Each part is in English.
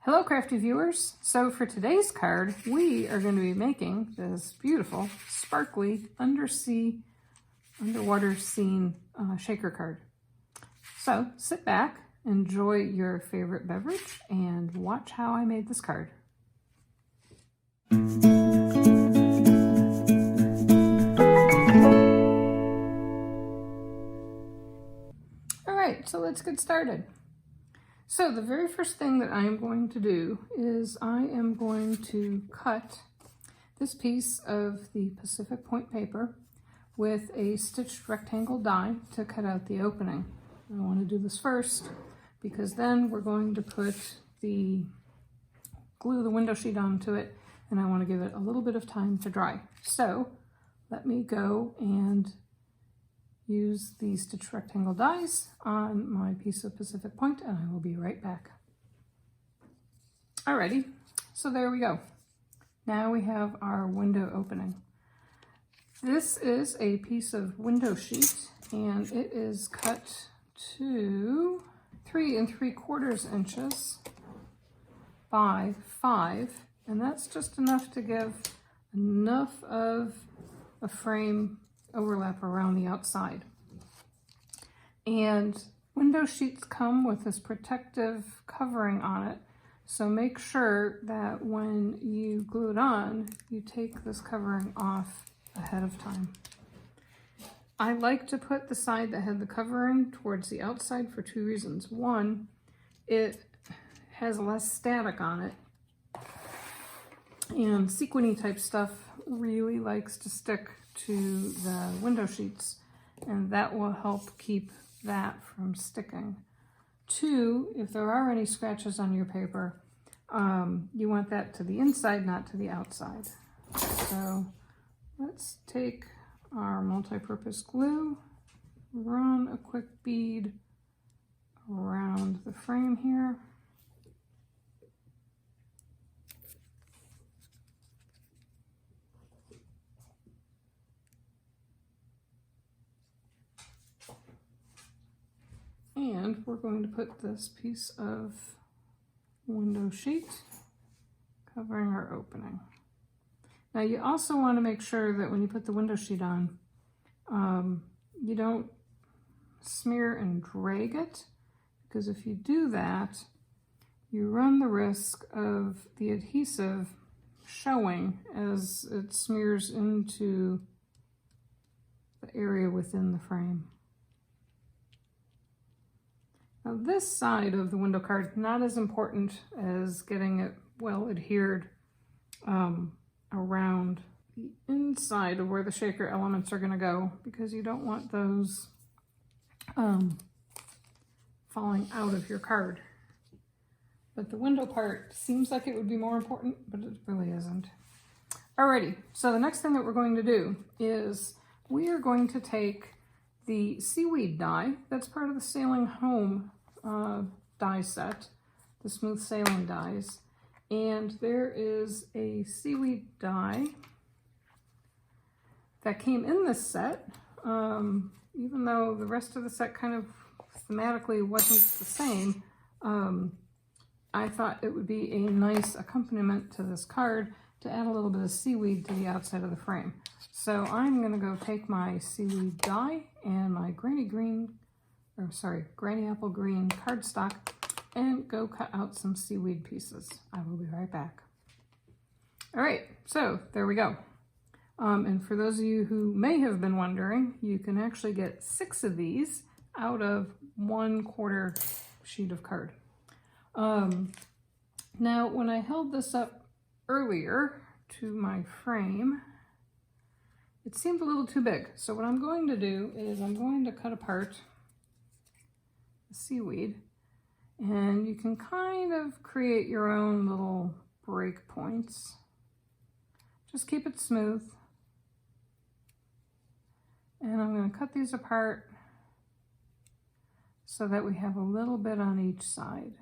Hello crafty viewers! So for today's card, we are going to be making this beautiful, sparkly, underwater scene shaker card. So sit back, enjoy your favorite beverage, and watch how I made this card. Alright, so let's get started. So the very first thing that I am going to do is I am going to cut this piece of the Pacific Point paper with a stitched rectangle die to cut out the opening. I want to do this first because then we're going to glue the window sheet onto it, and I want to give it a little bit of time to dry. So let me go and use the stitched rectangle dies on my piece of Pacific Point, and I will be right back. Alrighty, so there we go. Now we have our window opening. This is a piece of window sheet, and it is cut to 3 3/4 inches by 5, and that's just enough to give enough of a frame overlap around the outside. And window sheets come with this protective covering on it, so make sure that when you glue it on, you take this covering off ahead of time. I like to put the side that had the covering towards the outside for 2 reasons. One, it has less static on it, and sequiny type stuff really likes to stick to the window sheets, and that will help keep that from sticking. 2, if there are any scratches on your paper, you want that to the inside, not to the outside. So let's take our multi-purpose glue, run a quick bead around the frame here. And we're going to put this piece of window sheet covering our opening. Now you also want to make sure that when you put the window sheet on, you don't smear and drag it, because if you do that, you run the risk of the adhesive showing as it smears into the area within the frame. Now this side of the window card, not as important as getting it well adhered around the inside of where the shaker elements are going to go, because you don't want those falling out of your card. But the window part seems like it would be more important, but it really isn't. Alrighty, so the next thing that we're going to do is we are going to take the seaweed die that's part of the Sailing Home die set, the smooth sailing dies, and there is a seaweed die that came in this set, even though the rest of the set kind of thematically wasn't the same. I thought it would be a nice accompaniment to this card to add a little bit of seaweed to the outside of the frame. So I'm going to go take my seaweed die and my Granny Apple Green cardstock and go cut out some seaweed pieces. I will be right back. All right, so there we go. And for those of you who may have been wondering, you can actually get 6 of these out of 1/4 sheet of card. Now, when I held this up earlier to my frame, it seemed a little too big. So what I'm going to do is I'm going to cut apart the seaweed, and you can kind of create your own little break points. Just keep it smooth. And I'm going to cut these apart so that we have a little bit on each side.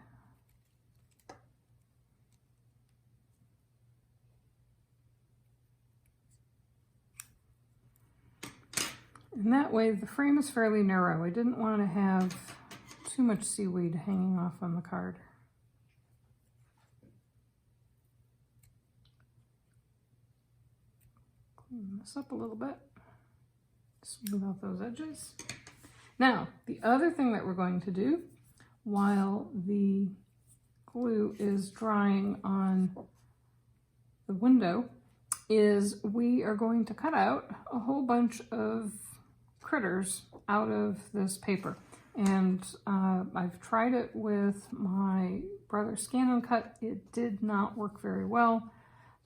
And that way the frame is fairly narrow. I didn't want to have too much seaweed hanging off on the card. this up a little bit. Smooth out those edges. Now, the other thing that we're going to do while the glue is drying on the window is we are going to cut out a whole bunch of critters out of this paper. And I've tried it with my brother Scan & Cut. It did not work very well.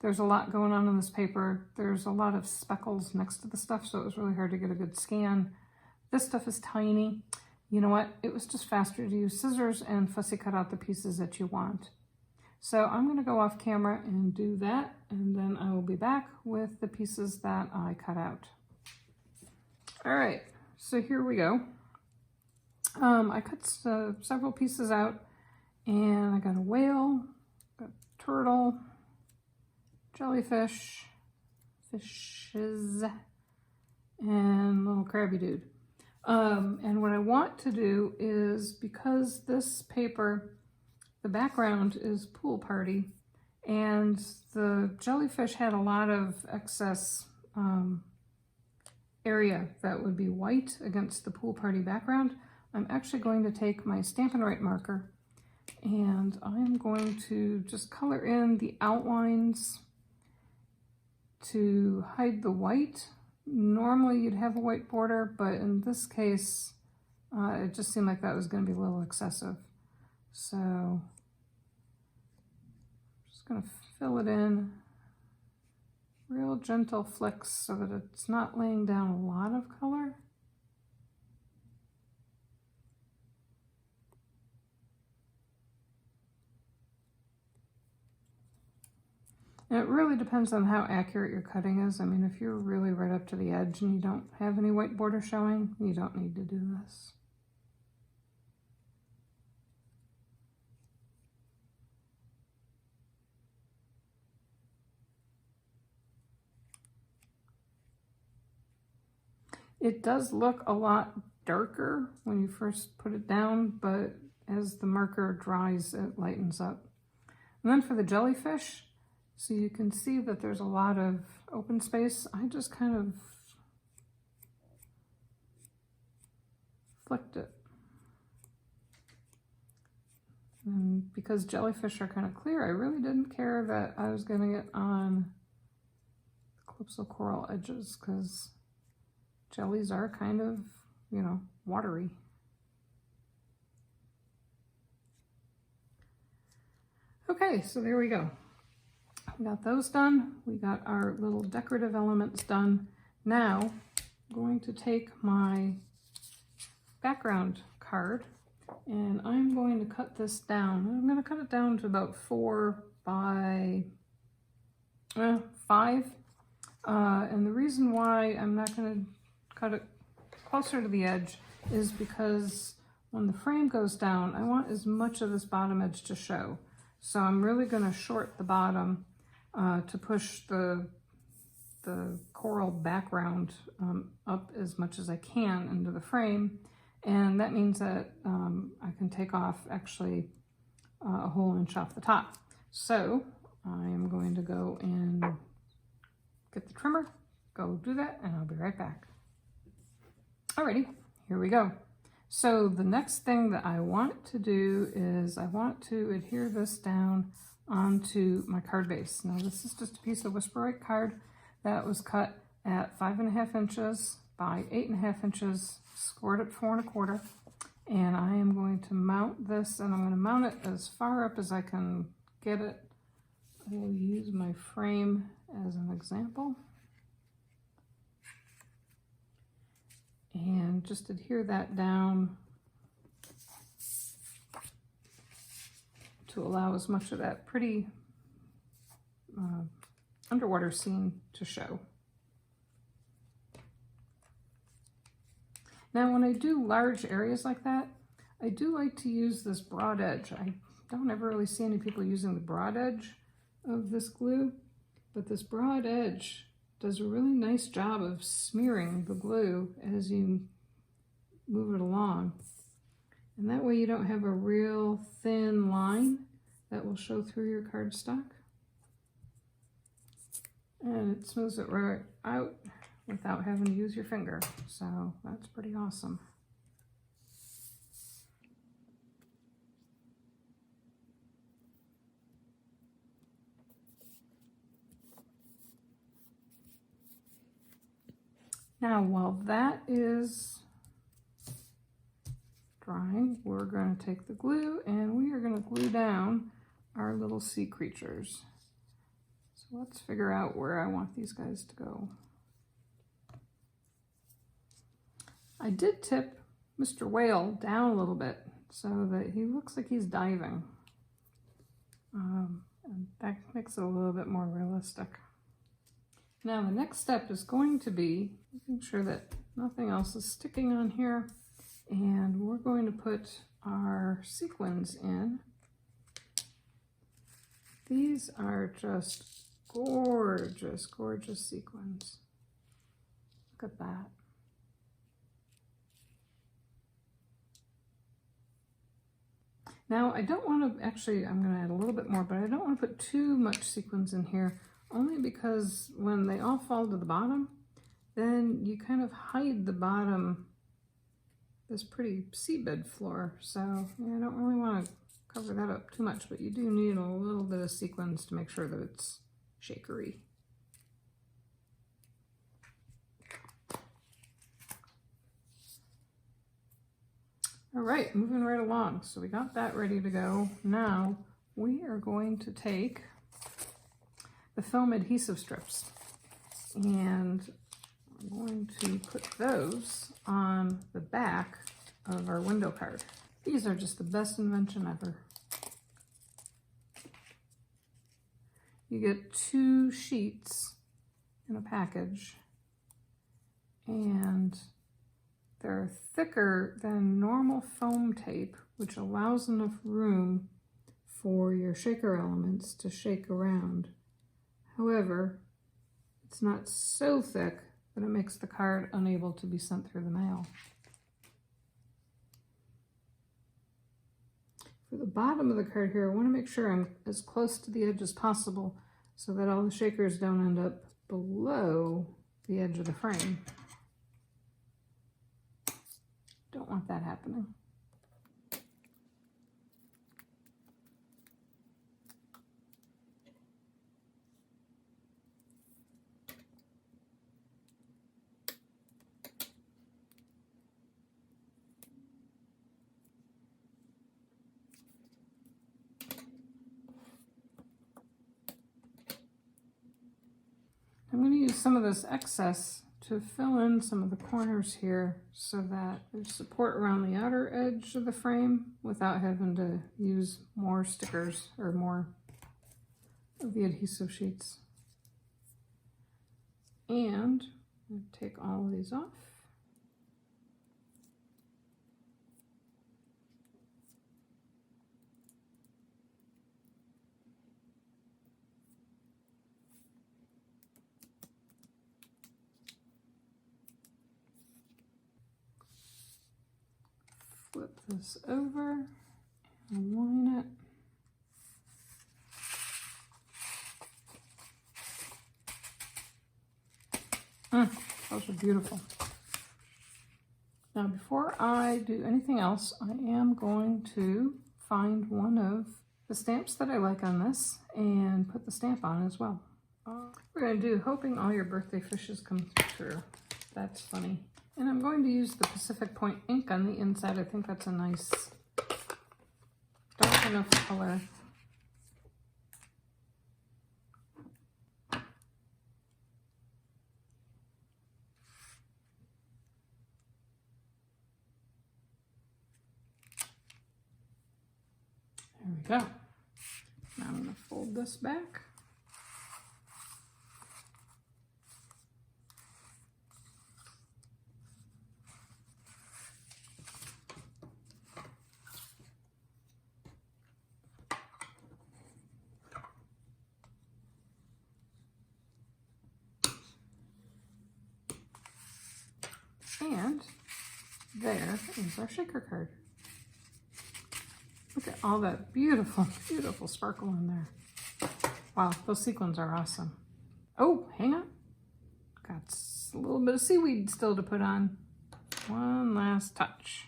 There's a lot going on in this paper. There's a lot of speckles next to the stuff, so it was really hard to get a good scan. This stuff is tiny. You know what? It was just faster to use scissors and fussy cut out the pieces that you want. So I'm going to go off camera and do that, and then I will be back with the pieces that I cut out. All right, so here we go. I cut several pieces out, and I got a whale, got a turtle, jellyfish, fishes, and little crabby dude. And what I want to do is, because this paper, the background is Pool Party, and the jellyfish had a lot of excess area that would be white against the Pool Party background, I'm actually going to take my Stampin' Write marker and I'm going to just color in the outlines to hide the white. Normally you'd have a white border, but in this case it just seemed like that was going to be a little excessive. So I'm just going to fill it in, real gentle flicks so that it's not laying down a lot of color. And it really depends on how accurate your cutting is. I mean, if you're really right up to the edge and you don't have any white border showing, you don't need to do this. It does look a lot darker when you first put it down, but as the marker dries, it lightens up. And then for the jellyfish, so you can see that there's a lot of open space. I just kind of flicked it. And because jellyfish are kind of clear, I really didn't care that I was getting it on the Calypso Coral edges, because jellies are kind of, you know, watery. Okay, so there we go. We got those done. We got our little decorative elements done. Now I'm going to take my background card and I'm going to cut this down. I'm going to cut it down to about 4 by 5. And the reason why I'm not going to cut it closer to the edge is because when the frame goes down, I want as much of this bottom edge to show. So I'm really going to short the bottom to push the coral background up as much as I can into the frame. And that means that I can take off actually a whole inch off the top. So I am going to go and get the trimmer, go do that, and I'll be right back. Alrighty, here we go. So the next thing that I want to do is I want to adhere this down onto my card base. Now this is just a piece of Whisperite card that was cut at 5.5 inches by 8.5 inches, scored at 4 1/4. And I am going to mount this, and I'm going to mount it as far up as I can get it. I will use my frame as an example. And just adhere that down to allow as much of that pretty underwater scene to show. Now when I do large areas like that, I do like to use this broad edge. I don't ever really see any people using the broad edge of this glue, but this broad edge does a really nice job of smearing the glue as you move it along. And that way you don't have a real thin line that will show through your cardstock. And it smooths it right out without having to use your finger. So that's pretty awesome. Now, while that is drying, we're going to take the glue and we are going to glue down our little sea creatures. So let's figure out where I want these guys to go. I did tip Mr. Whale down a little bit so that he looks like he's diving. And that makes it a little bit more realistic. Now the next step is going to be making sure that nothing else is sticking on here, and we're going to put our sequins in. These are just gorgeous, gorgeous sequins. Look at that. Now I don't want to, actually I'm going to add a little bit more, but I don't want to put too much sequins in here, only because when they all fall to the bottom, then you kind of hide the bottom, this pretty seabed floor. So yeah, I don't really want to cover that up too much, but you do need a little bit of sequins to make sure that it's shakery. All right, moving right along. So we got that ready to go. Now we are going to take the foam adhesive strips, and I'm going to put those on the back of our window card. These are just the best invention ever. You get 2 sheets in a package, and they're thicker than normal foam tape, which allows enough room for your shaker elements to shake around. However, it's not so thick that it makes the card unable to be sent through the mail. For the bottom of the card here, I want to make sure I'm as close to the edge as possible so that all the shakers don't end up below the edge of the frame. Don't want that happening. I'm going to use some of this excess to fill in some of the corners here so that there's support around the outer edge of the frame without having to use more stickers or more of the adhesive sheets. And I'm going to take all of these off. Flip this over and line it. Those are beautiful. Now before I do anything else, I am going to find one of the stamps that I like on this and put the stamp on as well. We're going to do Hoping All Your Birthday Fishes Come True. That's funny. And I'm going to use the Pacific Point ink on the inside. I think that's a nice dark enough color. There we go. Now I'm going to fold this back. And there is our shaker card. Look at all that beautiful, beautiful sparkle in there. Wow, those sequins are awesome. Oh, hang on. Got a little bit of seaweed still to put on. One last touch.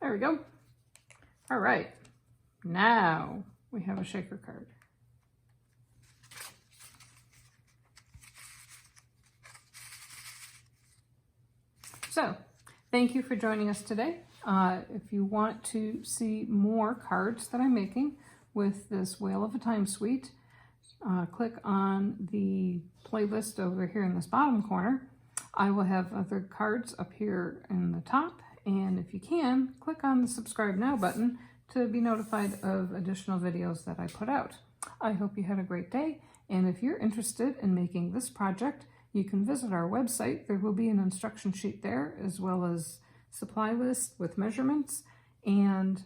There we go. All right, now we have a shaker card. So, thank you for joining us today. If you want to see more cards that I'm making with this Whale of a Time suite, click on the playlist over here in this bottom corner. I will have other cards up here in the top, and if you can, click on the subscribe now button to be notified of additional videos that I put out. I hope you had a great day, and if you're interested in making this project, you can visit our website. There will be an instruction sheet there, as well as supply list with measurements, and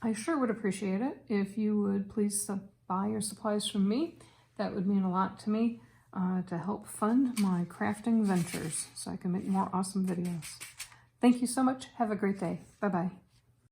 I sure would appreciate it if you would please buy your supplies from me. That would mean a lot to me to help fund my crafting ventures so I can make more awesome videos. Thank you so much. Have a great day. Bye-bye.